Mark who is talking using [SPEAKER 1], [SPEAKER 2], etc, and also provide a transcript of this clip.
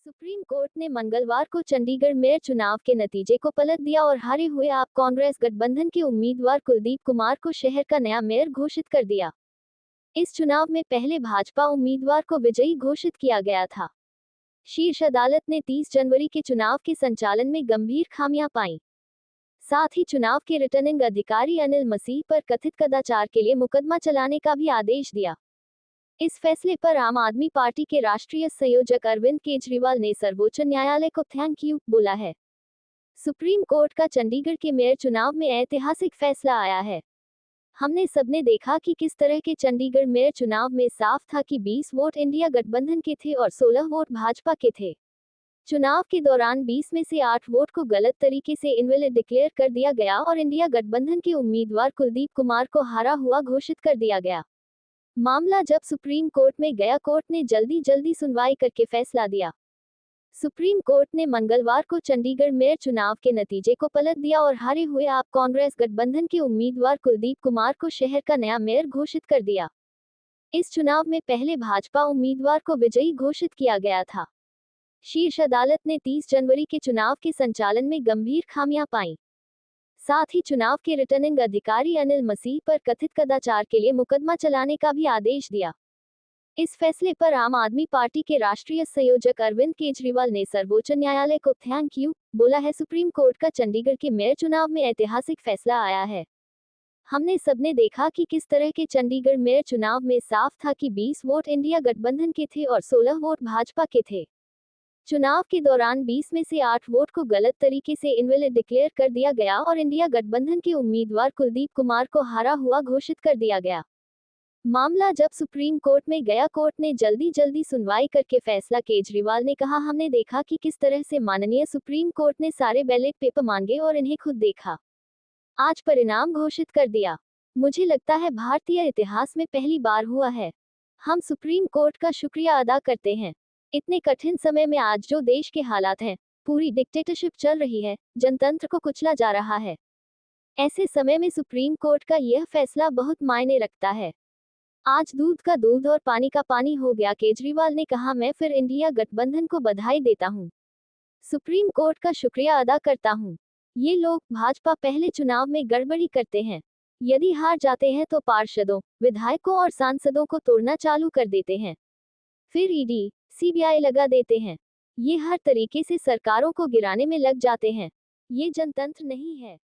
[SPEAKER 1] Supreme court ने मंगलवार को चंडीगढ़ मेयर चुनाव के नतीजे को पलट दिया और हारे हुए आप कांग्रेस गठबंधन के उम्मीदवार कुलदीप कुमार को शहर का नया मेयर घोषित कर दिया। इस चुनाव में पहले भाजपा उम्मीदवार को विजयी घोषित किया गया था। शीर्ष अदालत ने 30 जनवरी के चुनाव के संचालन में गंभीर खामियां पाईं। साथ ही चुनाव के रिटर्निंग अधिकारी अनिल मसीह पर कथित कदाचार के लिए मुकदमा चलाने का भी आदेश दिया। इस फैसले पर आम आदमी पार्टी के राष्ट्रीय संयोजक अरविंद केजरीवाल ने सर्वोच्च न्यायालय को थैंक यू बोला है। सुप्रीम कोर्ट का चंडीगढ़ के मेयर चुनाव में ऐतिहासिक फैसला आया है। हमने सबने देखा कि किस तरह के चंडीगढ़ मेयर चुनाव में साफ था कि 20 वोट इंडिया गठबंधन के थे और 16 वोट भाजपा के थे। चुनाव के दौरान 20 में से 8 वोट को गलत तरीके से इनवैलिड डिक्लेयर कर दिया गया और इंडिया गठबंधन के उम्मीदवार कुलदीप कुमार को हारा हुआ घोषित कर दिया गया। मामला जब सुप्रीम कोर्ट में गया, कोर्ट ने जल्दी सुनवाई करके फैसला दिया। सुप्रीम कोर्ट ने मंगलवार को चंडीगढ़ मेयर चुनाव के नतीजे को पलट दिया और हारे हुए आप कांग्रेस गठबंधन के उम्मीदवार कुलदीप कुमार को शहर का नया मेयर घोषित कर दिया। इस चुनाव में पहले भाजपा उम्मीदवार को विजयी घोषित किया गया था। शीर्ष अदालत ने 30 जनवरी के चुनाव के संचालन में गंभीर खामियां पाईं। साथ ही चुनाव के रिटर्निंग अधिकारी अनिल मसीह पर कथित कदाचार के लिए मुकदमा चलाने का भी आदेश दिया। इस फैसले पर आम आदमी पार्टी के राष्ट्रीय संयोजक अरविंद केजरीवाल ने सर्वोच्च न्यायालय को थैंक यू बोला है। सुप्रीम कोर्ट का चंडीगढ़ के मेयर चुनाव में ऐतिहासिक फैसला आया है। हमने सबने देखा कि किस तरह के चंडीगढ़ मेयर चुनाव में साफ था कि 20 वोट इंडिया गठबंधन के थे और 16 वोट भाजपा के थे। चुनाव के दौरान 20 में से 8 वोट को गलत तरीके से इनवैलिड डिक्लेयर कर दिया गया और इंडिया गठबंधन के उम्मीदवार कुलदीप कुमार को हारा हुआ घोषित कर दिया गया। मामला जब सुप्रीम कोर्ट में गया, कोर्ट ने जल्दी सुनवाई करके फैसला। केजरीवाल ने कहा, हमने देखा कि किस तरह से माननीय सुप्रीम कोर्ट ने सारे बैलेट पेपर मांगे और इन्हें खुद देखा। आज परिणाम घोषित कर दिया। मुझे लगता है भारतीय इतिहास में पहली बार हुआ है। हम सुप्रीम कोर्ट का शुक्रिया अदा करते हैं। इतने कठिन समय में आज जो देश के हालात हैं, पूरी डिक्टेटरशिप चल रही है, जनतंत्र को कुचला जा रहा है, ऐसे समय में सुप्रीम कोर्ट का यह फैसला बहुत मायने रखता है। आज दूध का दूध और पानी का पानी हो गया। केजरीवाल ने कहा, मैं फिर इंडिया गठबंधन को बधाई देता हूं, सुप्रीम कोर्ट का शुक्रिया अदा करता हूं। ये लोग भाजपा पहले चुनाव में गड़बड़ी करते हैं, यदि हार जाते हैं तो पार्षदों, विधायकों और सांसदों को तोड़ना चालू कर देते हैं, फिर ईडी सीबीआई लगा देते हैं। ये हर तरीके से सरकारों को गिराने में लग जाते हैं। ये जनतंत्र नहीं है।